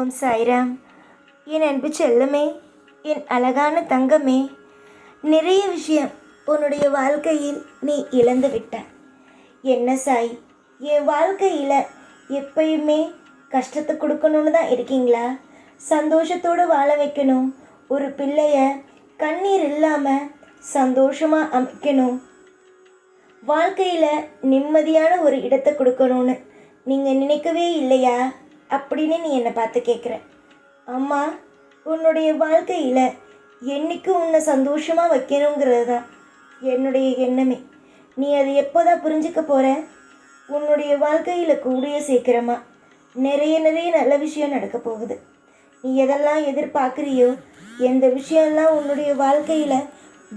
ஓம் சாய்ராம். என் அன்பு செல்லமே, என் அழகான தங்கமே, நிறைய விஷயம் உன்னுடைய வாழ்க்கையில் நீ இழந்து விட்ட. என்ன சாய், என் வாழ்க்கையில் எப்பயுமே கஷ்டத்தை கொடுக்கணும்னு தான் இருக்கீங்களா? சந்தோஷத்தோடு வாழ வைக்கணும், ஒரு பிள்ளைய கண்ணீர் இல்லாமல் சந்தோஷமாக அமைக்கணும், வாழ்க்கையில் நிம்மதியான ஒரு இடத்தை கொடுக்கணும்னு நீங்கள் நினைக்கவே இல்லையா அப்படின்னு நீ என்னை பார்த்து கேட்குற. அம்மா, உன்னுடைய வாழ்க்கையில் என்றைக்கும் உன்னை சந்தோஷமாக வைக்கணுங்கிறது தான் என்னுடைய எண்ணமே. நீ அதை எப்போதான் புரிஞ்சுக்க போகிற? உன்னுடைய வாழ்க்கையில் கூடிய சீக்கிரமாக நிறைய நல்ல விஷயம் நடக்க போகுது. நீ எதெல்லாம் எதிர்பார்க்குறியோ, எந்த விஷயம்லாம் உன்னுடைய வாழ்க்கையில்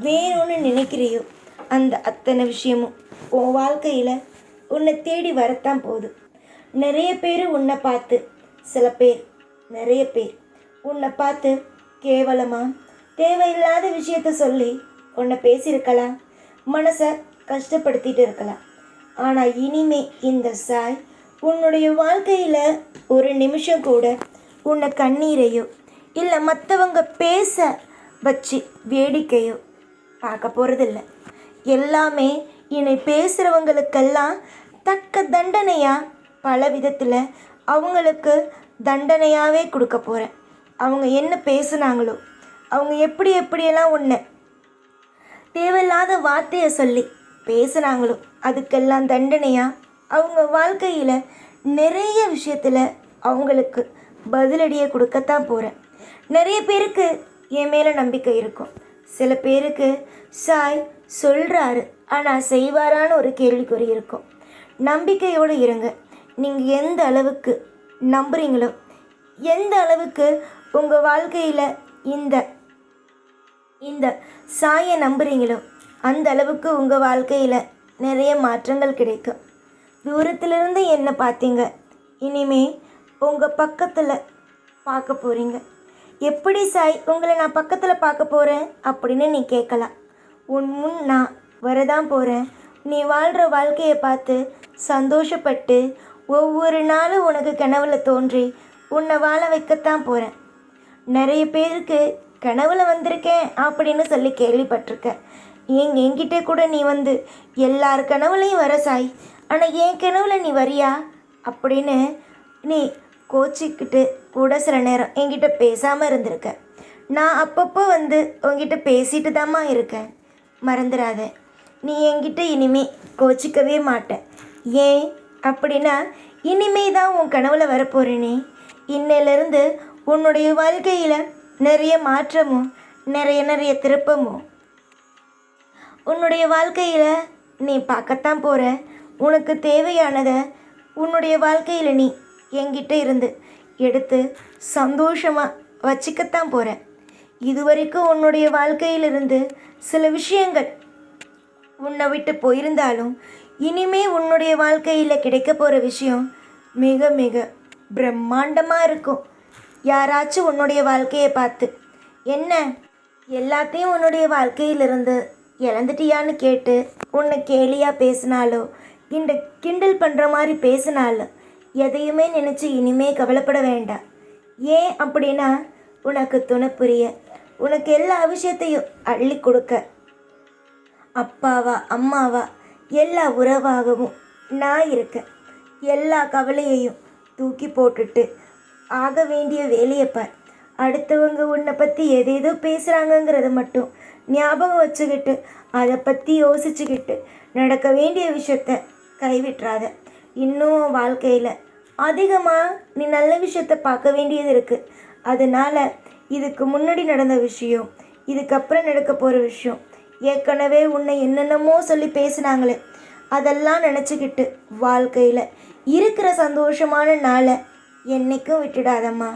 வேணும்னு நினைக்கிறியோ, அந்த அத்தனை விஷயமும் உன் வாழ்க்கையில் உன்னை தேடி வரத்தான் போகுது. நிறைய பேர் உன்னை பார்த்து, நிறைய பேர் உன்னை பார்த்து கேவலமாக தேவையில்லாத விஷயத்த சொல்லி உன்னை பேசியிருக்கலாம், மனசை கஷ்டப்படுத்திட்டு இருக்கலாம். ஆனால் இனிமே இந்த சாய் உன்னுடைய வாழ்க்கையில் ஒரு நிமிஷம் கூட உன்னை கண்ணீரையோ இல்லை மற்றவங்க பேச வச்சு வேடிக்கையோ பார்க்க போகிறதில்ல. எல்லாமே இனி பேசுகிறவங்களுக்கெல்லாம் தக்க தண்டனையாக பல விதத்தில் அவங்களுக்கு தண்டனையாகவே கொடுக்க போகிறேன். அவங்க என்ன பேசுனாங்களோ, அவங்க எப்படியெல்லாம் உன்னை தேவையில்லாத வார்த்தையை சொல்லி பேசுனாங்களோ, அதுக்கெல்லாம் தண்டனையாக அவங்க வாழ்க்கையில் நிறைய விஷயத்தில் அவங்களுக்கு பதிலடியை கொடுக்கத்தான் போகிறேன். நிறைய பேருக்கு என் மேலே நம்பிக்கை இருக்கும். சில பேருக்கு சாய் சொல்கிறாரு ஆனால் செய்வாரான்னு ஒரு கேள்விக்குறி இருக்கும். நம்பிக்கையோடு இருங்க. நீங்கள் எந்த அளவுக்கு நம்புறீங்களோ, எந்த அளவுக்கு உங்கள் வாழ்க்கையில் இந்த சாயை நம்புறீங்களோ, அந்த அளவுக்கு உங்கள் வாழ்க்கையில் நிறைய மாற்றங்கள் கிடைக்கும். தூரத்திலிருந்து என்ன பார்த்தீங்க, இனிமே உங்கள் பக்கத்தில் பார்க்க போகிறீங்க. எப்படி சாய் உங்களை நான் பக்கத்தில் பார்க்க போகிறேன் அப்படின்னு நீ கேட்கலாம். உன் முன் நான் வரதான் போகிறேன். நீ வாழ்கிற வாழ்க்கையை பார்த்து சந்தோஷப்பட்டு ஒவ்வொரு நாளும் உனக்கு கனவுல தோன்றி உன்னை வாழ வைக்கத்தான் போகிறேன். நிறைய பேருக்கு கனவுல வந்திருக்கேன் அப்படின்னு சொல்லி கேள்விப்பட்டிருக்கேன். என்கிட்ட கூட நீ வந்து எல்லார் கனவுலையும் வர சாய், ஆனால் என் கனவுல நீ வரியா அப்படின்னு நீ கோச்சிக்கிட்டு கூட சில நேரம் என்கிட்ட பேசாமல் இருந்திருக்க. நான் அப்பப்போ வந்து உங்ககிட்ட பேசிட்டு தாம்மா இருக்கேன், மறந்துடாத. நீ என்கிட்ட இனிமே கோச்சிக்கவே மாட்டேன். ஏன் அப்படின்னா, இனிமே தான் உன் கனவுல வரப்போகிறேனே. இன்னையிலேருந்து உன்னுடைய வாழ்க்கையில் நிறைய மாற்றமும் நிறைய திருப்பமும் உன்னுடைய வாழ்க்கையில் நீ பார்க்கத்தான் போகிற. உனக்கு தேவையானதை உன்னுடைய வாழ்க்கையில் நீ என்கிட்ட இருந்து எடுத்து சந்தோஷமாக வச்சுக்கத்தான் போகிற. இதுவரைக்கும் உன்னுடைய வாழ்க்கையிலிருந்து சில விஷயங்கள் உன்னை விட்டு போயிருந்தாலும் இனிமே உன்னுடைய வாழ்க்கையில் கிடைக்க போகிற விஷயம் மிக பிரம்மாண்டமாக இருக்கும். யாராச்சும் உன்னுடைய வாழ்க்கையை பார்த்து என்ன எல்லாத்தையும் உன்னுடைய வாழ்க்கையிலிருந்து இழந்துட்டியான்னு கேட்டு உன்னை கேலியாக பேசினாலோ, கிண்டல் பண்ணுற மாதிரி பேசினாலோ, எதையுமே நினச்சி இனிமே கவலைப்பட வேண்டாம். ஏன் அப்படின்னா, உனக்கு துணை புரிய, உனக்கு எல்லா விஷயத்தையும் அள்ளி கொடுக்க, அப்பாவா அம்மாவா எல்லா உறவாகவும் நான் இருக்கேன். எல்லா கவலையையும் தூக்கி போட்டுட்டு ஆக வேண்டிய வேலையை பார். அடுத்தவங்க உன்னை பற்றி எதேதோ பேசுகிறாங்கங்கிறத மட்டும் ஞாபகம் வச்சுக்கிட்டு அதை பற்றி யோசிச்சுக்கிட்டு நடக்க வேண்டிய விஷயத்த கைவிட்டுறாத. இன்னும் வாழ்க்கையில் அதிகமாக நீ நல்ல விஷயத்த பார்க்க வேண்டியது இருக்குது. அதனால் இதுக்கு முன்னாடி நடந்த விஷயம், இதுக்கப்புறம் நடக்க போகிற விஷயம், ஏற்கனவே உன்னை என்னென்னமோ சொல்லி பேசினாங்களே, அதெல்லாம் நினச்சிக்கிட்டு வாழ்க்கையில் இருக்கிற சந்தோஷமான நாளை என்றைக்கும் விட்டுடாதம்மா.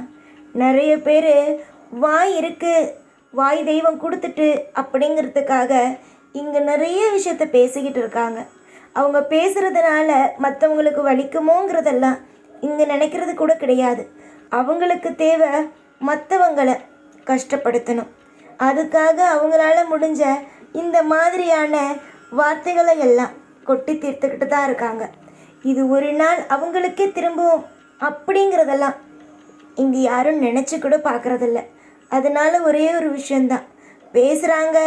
நிறைய பேர் வாய் இருக்குது, வாய் தெய்வம் கொடுத்துட்டு அப்படிங்கிறதுக்காக இங்கே நிறைய விஷயத்த பேசிக்கிட்டு இருக்காங்க. அவங்க பேசுகிறதுனால மற்றவங்களுக்கு வலிக்குமோங்கிறதெல்லாம் இங்கே நினைக்கிறது கூட கிடையாது. அவங்களுக்கு தேவை மற்றவங்களை கஷ்டப்படுத்தணும். அதுக்காக அவங்களால முடிஞ்ச இந்த மாதிரியான வார்த்தைகளை எல்லாம் கொட்டி தீர்த்துக்கிட்டு தான் இருக்காங்க. இது ஒரு நாள் அவங்களுக்கே திரும்பவும் அப்படிங்கிறதெல்லாம் இங்கே யாரும் நினச்சி கூட பார்க்குறதில்ல. அதனால ஒரே ஒரு விஷயந்தான், பேசுகிறாங்க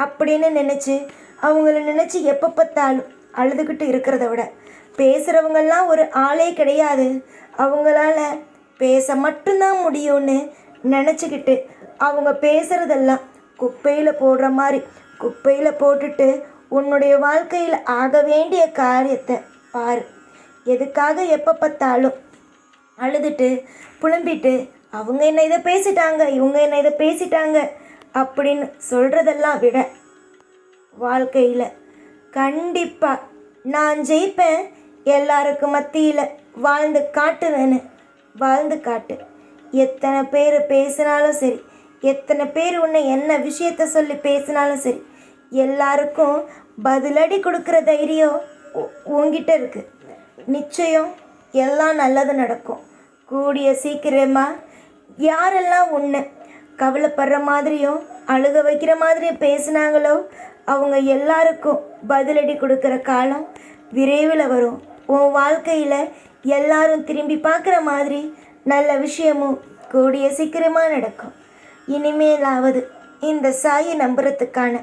அப்படின்னு நினச்சி அவங்கள நினச்சி எப்போ பார்த்தாலும் அழுதுகிட்டு இருக்கிறத விட, பேசுகிறவங்கெல்லாம் ஒரு ஆளே கிடையாது, அவங்களால பேச மட்டும்தான் முடியும்னு நினச்சிக்கிட்டு அவங்க பேசுகிறதெல்லாம் குப்பையில் போடுற மாதிரி குப்பையில் போட்டுட்டு உன்னுடைய வாழ்க்கையில் ஆக வேண்டிய காரியத்தை பாரு. எதுக்காக எப்போ பார்த்தாலும் அழுதுட்டு புலம்பிட்டு அவங்க என்ன இதை பேசிட்டாங்க, இவங்க என்ன இதை பேசிட்டாங்க அப்படின்னு சொல்கிறதெல்லாம் விட, வாழ்க்கையில் கண்டிப்பாக நான் ஜெயிப்பேன், எல்லாருக்கும் மத்தியில் வாழ்ந்து காட்டுவேன்னு வாழ்ந்து காட்டு. எத்தனை பேர் பேசினாலும் சரி, எத்தனை பேர் உன்னை என்ன விஷயத்த சொல்லி பேசினாலும் சரி, எல்லாருக்கும் பதிலடி கொடுக்குற தைரியம் உங்ககிட்ட இருக்குது. நிச்சயம் எல்லாம் நல்லது நடக்கும். கூடிய சீக்கிரமாக யாரெல்லாம் உன்னை கவலைப்படுற மாதிரியும் அழுக வைக்கிற மாதிரியும் பேசினாங்களோ அவங்க எல்லாருக்கும் பதிலடி கொடுக்குற காலம் விரைவில் வரும். உன் வாழ்க்கையில் எல்லாரும் திரும்பி பார்க்குற மாதிரி நல்ல விஷயமும் கூடிய சீக்கிரமாக நடக்கும். இனிமேலாவது இந்த சாயை நம்புறதுக்கான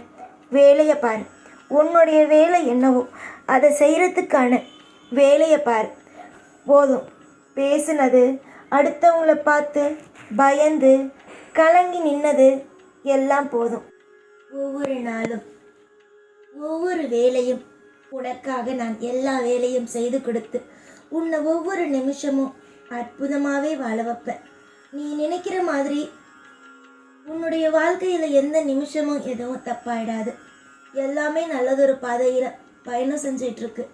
வேலையை பாரு. உன்னுடைய வேலை என்னவோ அதை செய்கிறதுக்கான வேலையை பாரு. போதும், பேசுனது, அடுத்தவங்கள பார்த்து பயந்து கலங்கி நின்னது எல்லாம் போதும். ஒவ்வொரு நாளும் ஒவ்வொரு வேலையும் உனக்காக நான் எல்லா வேலையும் செய்து கொடுத்து உன்னை ஒவ்வொரு நிமிஷமும் அற்புதமாகவே வாழ வைப்பேன். நீ நினைக்கிற மாதிரி உன்னுடைய வாழ்க்கையில் எந்த நிமிஷமும் எதுவும் தப்பாயிடாது. எல்லாமே நல்லதொரு பாதையில் பயணம் செஞ்சிட்ருக்கு.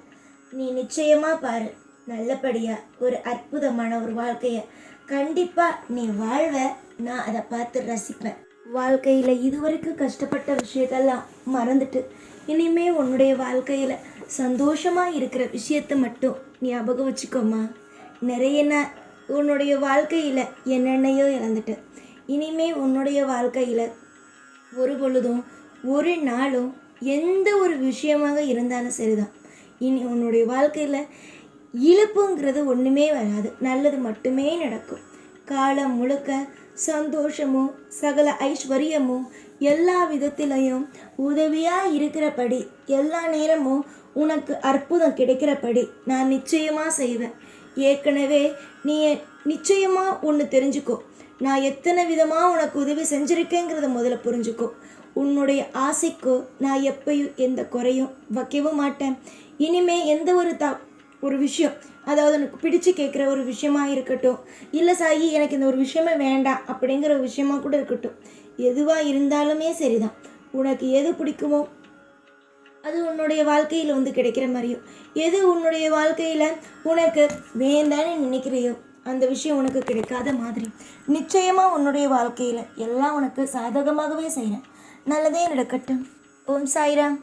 நீ நிச்சயமாக பாரு, நல்லபடியாக ஒரு அற்புதமான ஒரு வாழ்க்கையை கண்டிப்பாக நீ வாழ்வ. நான் அதை பார்த்து ரசிப்பேன். வாழ்க்கையில் இதுவரைக்கும் கஷ்டப்பட்ட விஷயத்தெல்லாம் மறந்துட்டு இனிமே உன்னுடைய வாழ்க்கையில் சந்தோஷமாக இருக்கிற விஷயத்தை மட்டும் ஞாபகம் வச்சுக்கோமா. நிறைய உன்னுடைய வாழ்க்கையில் என்னென்னையோ இழந்துட்டு, இனிமே உன்னுடைய வாழ்க்கையில் ஒரு பொழுதும் ஒரு நாளும் எந்த ஒரு விஷயமாக இருந்தாலும் சரிதான், இனி உன்னுடைய வாழ்க்கையில் இழப்புங்கிறது ஒன்றுமே வராது, நல்லது மட்டுமே நடக்கும். காலம் முழுக்க சந்தோஷமும் சகல ஐஸ்வர்யமும் எல்லா விதத்திலையும் உதவியாக இருக்கிறபடி, எல்லா நேரமும் உனக்கு அற்புதம் கிடைக்கிறபடி நான் நிச்சயமாக செய்வேன். ஏற்கனவே நீ நிச்சயமாக ஒன்று தெரிஞ்சுக்கோ, நான் எத்தனை விதமாக உனக்கு உதவி செஞ்சுருக்கேங்கிறத முதல்ல புரிஞ்சுக்கோ. உன்னுடைய ஆசைக்கோ நான் எப்பயும் எந்த குறையும் வைக்கவும் மாட்டேன். இனிமே எந்த ஒரு விஷயம், அதாவது எனக்கு பிடிச்சு கேட்குற ஒரு விஷயமா இருக்கட்டும், இல்லை சாயி எனக்கு இந்த ஒரு விஷயமே வேண்டாம் அப்படிங்கிற ஒரு விஷயமா கூட இருக்கட்டும், எதுவாக இருந்தாலுமே சரிதான், உனக்கு எது பிடிக்குமோ அது உன்னுடைய வாழ்க்கையில் கிடைக்கிற மாதிரியும், எது உன்னுடைய வாழ்க்கையில் உனக்கு வேண்டான்னு நினைக்கிறையோ அந்த விஷயம் உனக்கு கிடைக்காத மாதிரி நிச்சயமாக உன்னுடைய வாழ்க்கையில் எல்லாம் உனக்கு சாதகமாகவே செய்கிறேன். நல்லதே நடக்கட்டும். ஓம் சாய்ராம்.